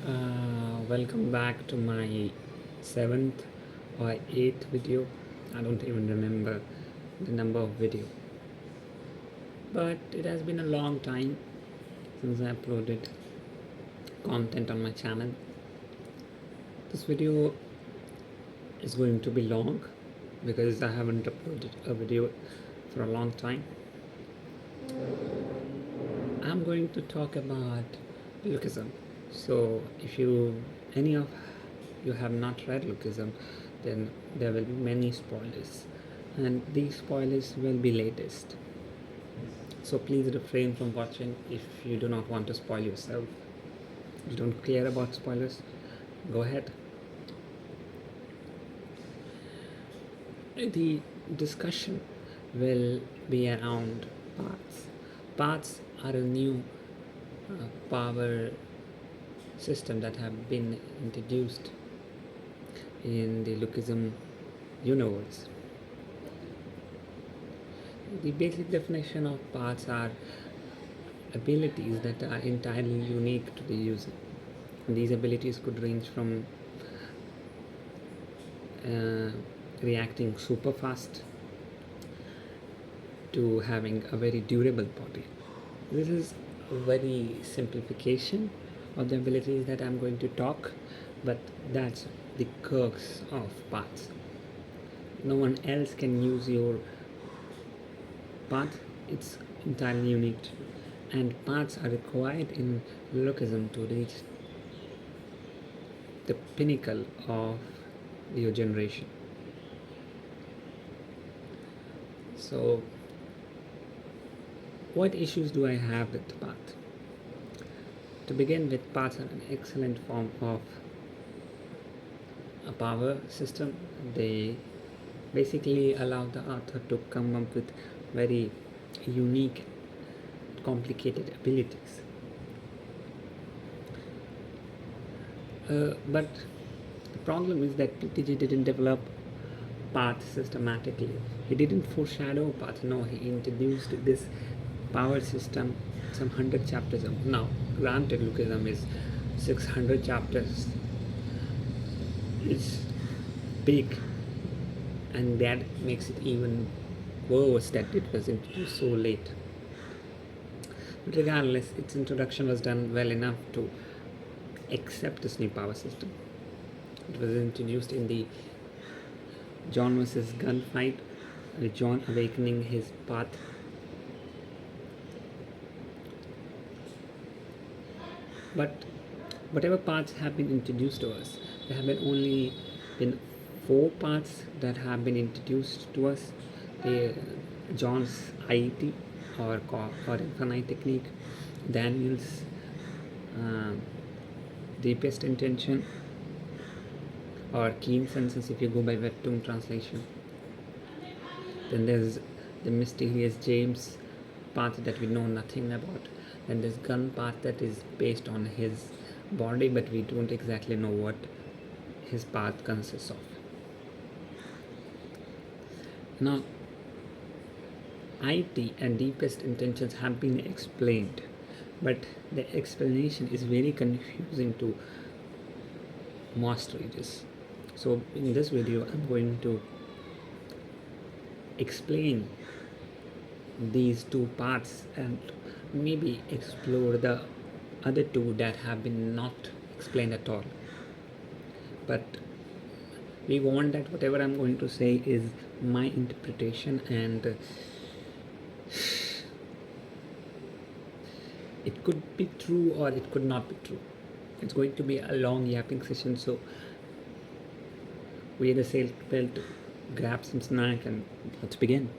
Welcome back to my seventh or eighth video. I don't even remember the number of video, but it has been a long time since I uploaded content on my channel. This video is going to be long because I haven't uploaded a video for a long time. I'm going to talk about Lookism. So if any of you have not read Lookism, then there will be many spoilers, and these spoilers will be latest. So please refrain from watching if you do not want to spoil yourself. If you don't care about spoilers, go ahead. The discussion will be around paths. Paths are a new power system that have been introduced in the Lookism universe. The basic definition of paths are abilities that are entirely unique to the user. These abilities could range from reacting super fast to having a very durable body. This is a very simplification of the abilities that I'm going to talk, but that's the quirks of paths. No one else can use your path, it's entirely unique to you. And paths are required in Lookism to reach the pinnacle of your generation. So, what issues do I have with the path? To begin with, paths are an excellent form of a power system. They basically allow the author to come up with very unique, complicated abilities. But the problem is that PTG didn't develop path systematically. He didn't foreshadow path. No, he introduced this power system some 100 chapters ago. Now, granted, Lookism is 600 chapters. It's big, and that makes it even worse that it was introduced so late. But regardless, its introduction was done well enough to accept this new power system. It was introduced in the John versus gunfight, with John awakening his path. But whatever paths have been introduced to us, there have only been 4 paths that have been introduced to us. John's IET or infinite technique, Daniel's deepest intention, or keen senses if you go by webtoon translation. Then there's the mysterious James path that we know nothing about. Then there's gun path that is based on his body, but we don't exactly know what his path consists of. Now, IT and deepest intentions have been explained, but the explanation is very confusing to most readers. So in this video, I'm going to explain these 2 paths and maybe explore the other 2 that have been not explained at all. But we want that whatever I'm going to say is my interpretation, and it could be true or it could not be true. It's going to be a long yapping session, so wear the seatbelt, grab some snack, and let's begin.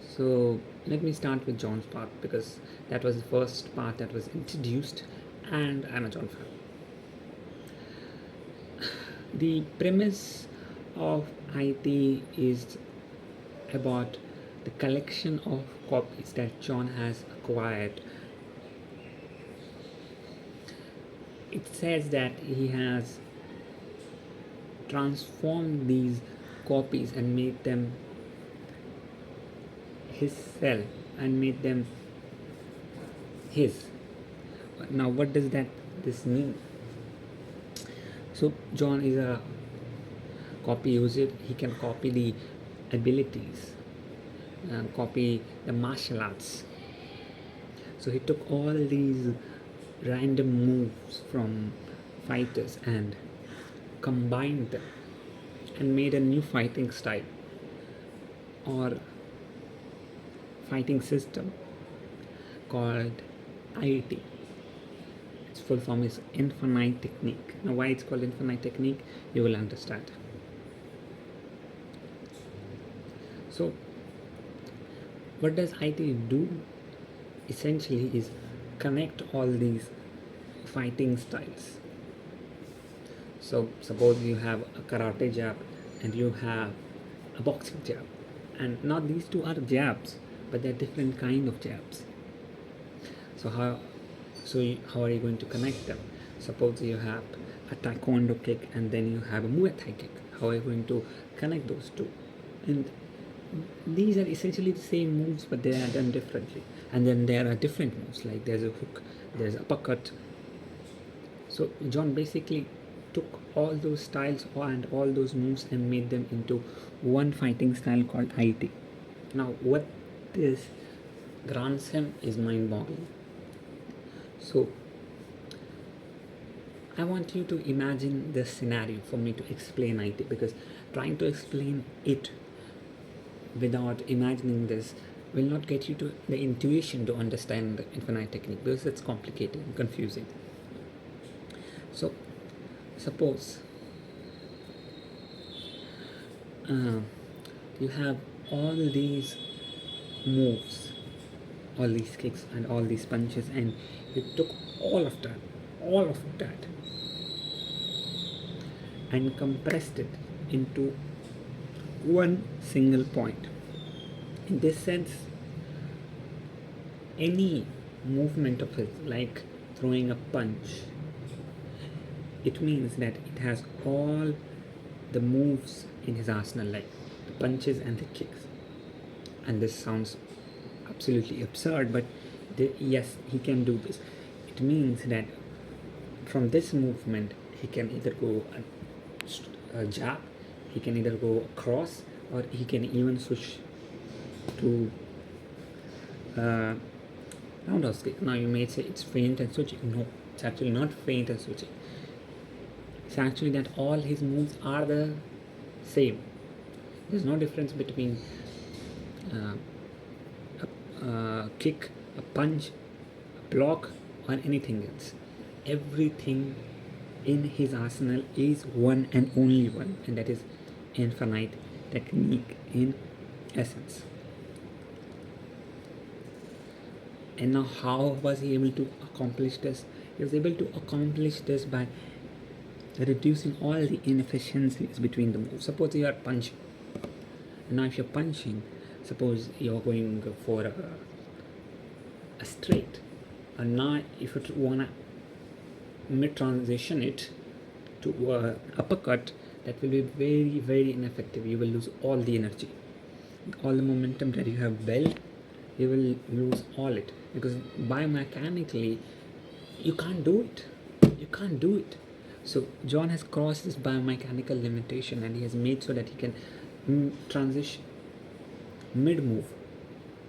So let me start with John's part, because that was the first part that was introduced, and I'm a John fan. The premise of IT is about the collection of copies that John has acquired. It says that he has transformed these copies and made them his self and made them his. Now, what does that this mean? So John is a copy user. He can copy the abilities, copy the martial arts. So he took all these random moves from fighters and combined them and made a new fighting style or fighting system called IT. Its full form is infinite technique. Now, why it's called infinite technique, you will understand. So, what does IT do? Essentially, is connect all these fighting styles. So, suppose you have a karate jab and you have a boxing jab, and now these two are jabs, but they're different kind of jabs. So how are you going to connect them? Suppose you have a taekwondo kick and then you have a Muay Thai kick. How are you going to connect those two? And these are essentially the same moves, but they are done differently. And then there are different moves, like there's a hook, there's uppercut. So John basically took all those styles and all those moves and made them into one fighting style called IT. Now what this grants him is mind-boggling. So I want you to imagine this scenario for me to explain IT, because trying to explain it without imagining this will not get you to the intuition to understand the infinite technique, because it's complicated and confusing. So suppose you have all these moves, all these kicks and all these punches, and you took all of that and compressed it into one single point. In this sense, any movement of his, like throwing a punch, it means that it has all the moves in his arsenal, like the punches and the kicks. And this sounds absolutely absurd, but yes, he can do this. It means that from this movement he can either go a jab, he can either go across, or he can even switch to roundhouse kick. Now you may say it's feint and switching. No, it's actually not feint and switching. It's actually that all his moves are the same. There's no difference between a kick, a punch, a block, or anything else. Everything in his arsenal is one and only one, and that is infinite technique in essence. And now how was he able to accomplish this? He was able to accomplish this by reducing all the inefficiencies between the moves. Suppose you are punching. Now if you're punching, suppose you're going for a straight, and now if you want to mid-transition it to uppercut, that will be very, very ineffective. You will lose all the energy, all the momentum that you have built. You will lose all it, because biomechanically you can't do it. So John has crossed this biomechanical limitation, and he has made so that he can transition mid-move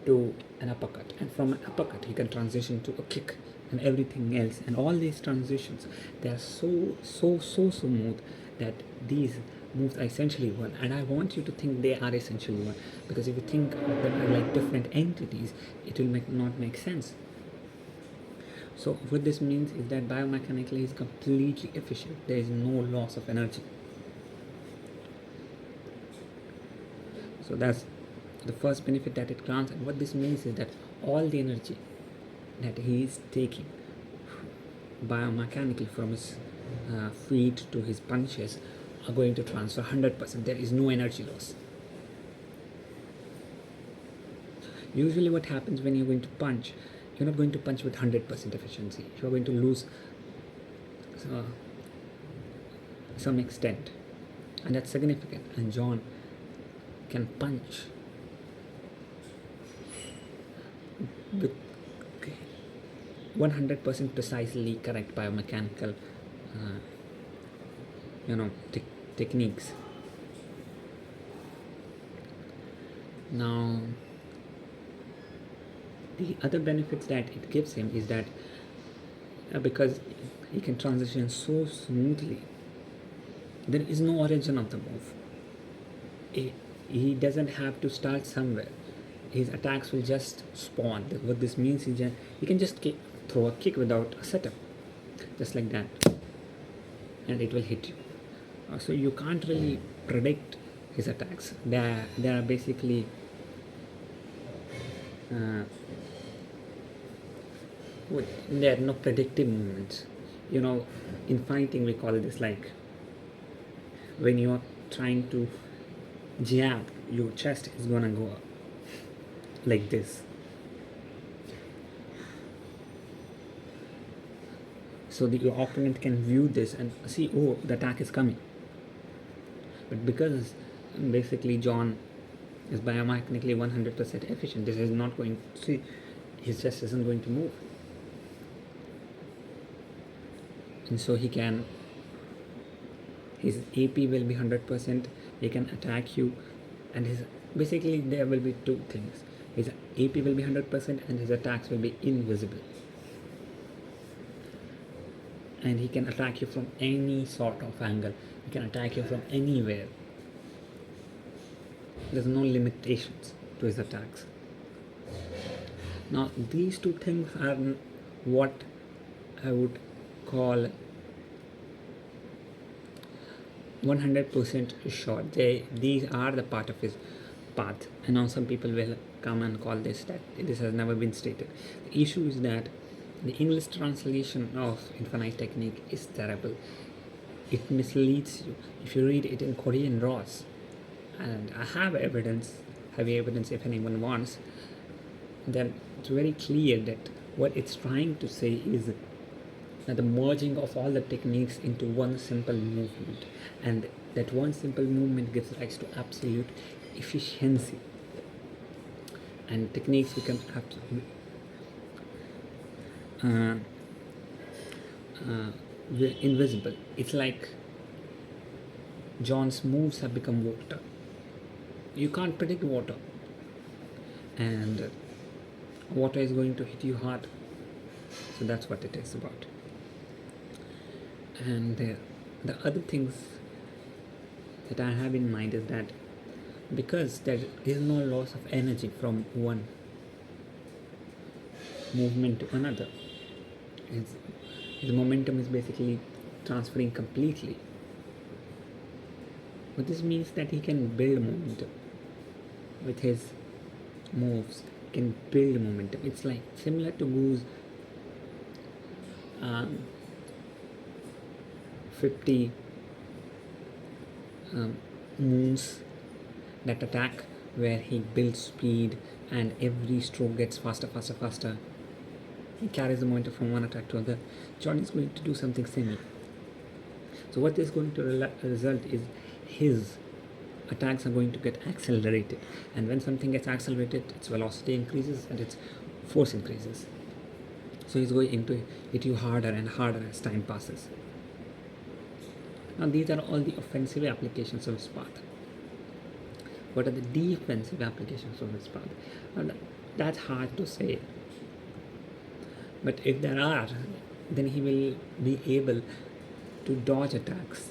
to an uppercut, and from an uppercut he can transition to a kick and everything else. And all these transitions, they are so smooth that these moves are essentially one. And I want you to think they are essentially one, because if you think of them as like different entities, it will not make sense. So what this means is that biomechanically is completely efficient. There is no loss of energy. So that's the first benefit that it grants. And what this means is that all the energy that he is taking biomechanically from his feet to his punches are going to transfer 100%. There is no energy loss. Usually what happens when you're going to punch, you're not going to punch with 100% efficiency. You're going to lose some extent, and that's significant. And John can punch 100% precisely correct biomechanical uh, you know techniques. Now the other benefits that it gives him is that because he can transition so smoothly, there is no origin of the move. He doesn't have to start somewhere. His attacks will just spawn. What this means is that he can just throw a kick without a setup, just like that, and it will hit you. So you can't really predict his attacks. They are basically there are no predictive movements. In fighting we call this like when you are trying to jab, your chest is gonna go up like this. So your opponent can view this and see, oh, the attack is coming. But because basically John is biomechanically 100% efficient, this is not going to see, his chest isn't going to move. And so his AP will be 100%, he can attack you, and basically there will be two things. His AP will be 100% and his attacks will be invisible. And he can attack you from any sort of angle. He can attack you from anywhere. There's no limitations to his attacks. Now these two things are what I would call 100% sure. These are the part of his path. And now some people will come and call this that this has never been stated. The issue is that the English translation of infinite technique is terrible. It misleads you. If you read it in Korean Ross, and I have heavy evidence if anyone wants, then it's very clear that what it's trying to say is that the merging of all the techniques into one simple movement, and that one simple movement gives rise to absolute efficiency, and techniques become invisible. It's like John's moves have become water. You can't predict water, and water is going to hit you hard. So that's what it is about. And the other things that I have in mind is that because there is no loss of energy from one movement to another, his momentum is basically transferring completely. But this means that he can build momentum with his moves. He can build momentum. It's like similar to Gu's 50 moons that attack, where he builds speed and every stroke gets faster. He carries the momentum from one attack to another. John is going to do something similar. So what is going to result is his attacks are going to get accelerated, and when something gets accelerated, its velocity increases and its force increases. So he's going to hit you harder and harder as time passes. Now these are all the offensive applications of his path. What are the defensive applications of his path? Well, that's hard to say. But if there are, then he will be able to dodge attacks,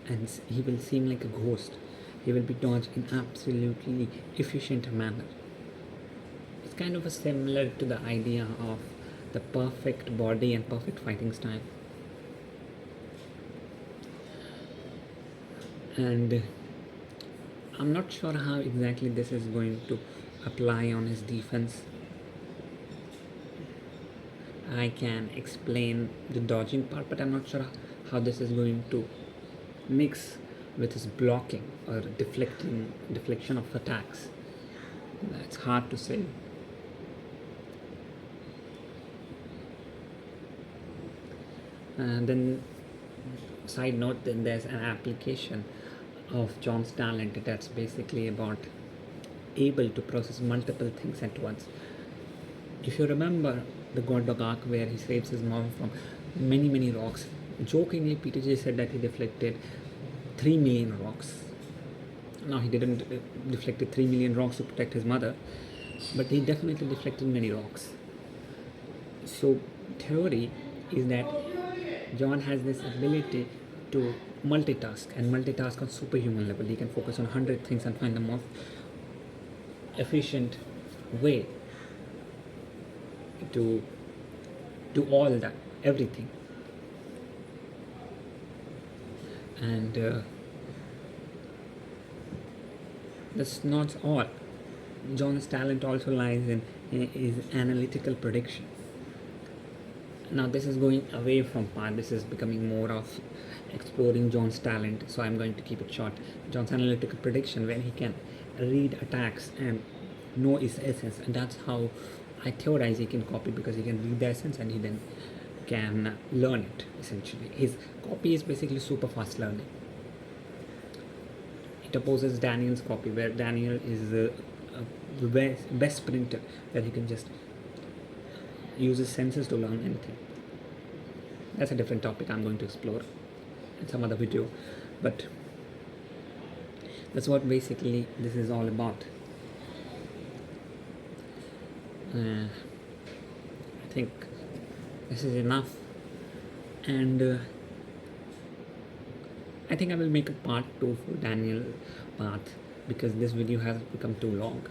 and he will seem like a ghost. He will be dodged in absolutely efficient manner. It's kind of similar to the idea of the perfect body and perfect fighting style. And I'm not sure how exactly this is going to apply on his defense. I can explain the dodging part, but I'm not sure how this is going to mix with his blocking or deflection of attacks. That's hard to say. And then, side note, then there's an application of John's talent that's basically about able to process multiple things at once. If you remember, the God Dog arc where he saves his mom from many rocks. Jokingly, PTJ said that he deflected 3 million rocks. Now he didn't deflected 3 million rocks to protect his mother, but he definitely deflected many rocks. So theory is that John has this ability to multitask and multitask on superhuman level. He can focus on 100 things and find the most efficient way to do all that, everything. And that's not all. John's talent also lies in his analytical prediction. Now this is going away from part, this is becoming more of exploring John's talent, so I'm going to keep it short. John's analytical prediction, when he can read attacks and know its essence, and that's how I theorize he can copy, because he can read the essence and he then can learn it. Essentially his copy is basically super fast learning. It opposes Daniel's copy, where Daniel is the best sprinter, where he can just use his senses to learn anything. That's a different topic I'm going to explore in some other video, but that's what basically this is all about. I think this is enough, and I think I will make a part 2 for Daniel path, because this video has become too long.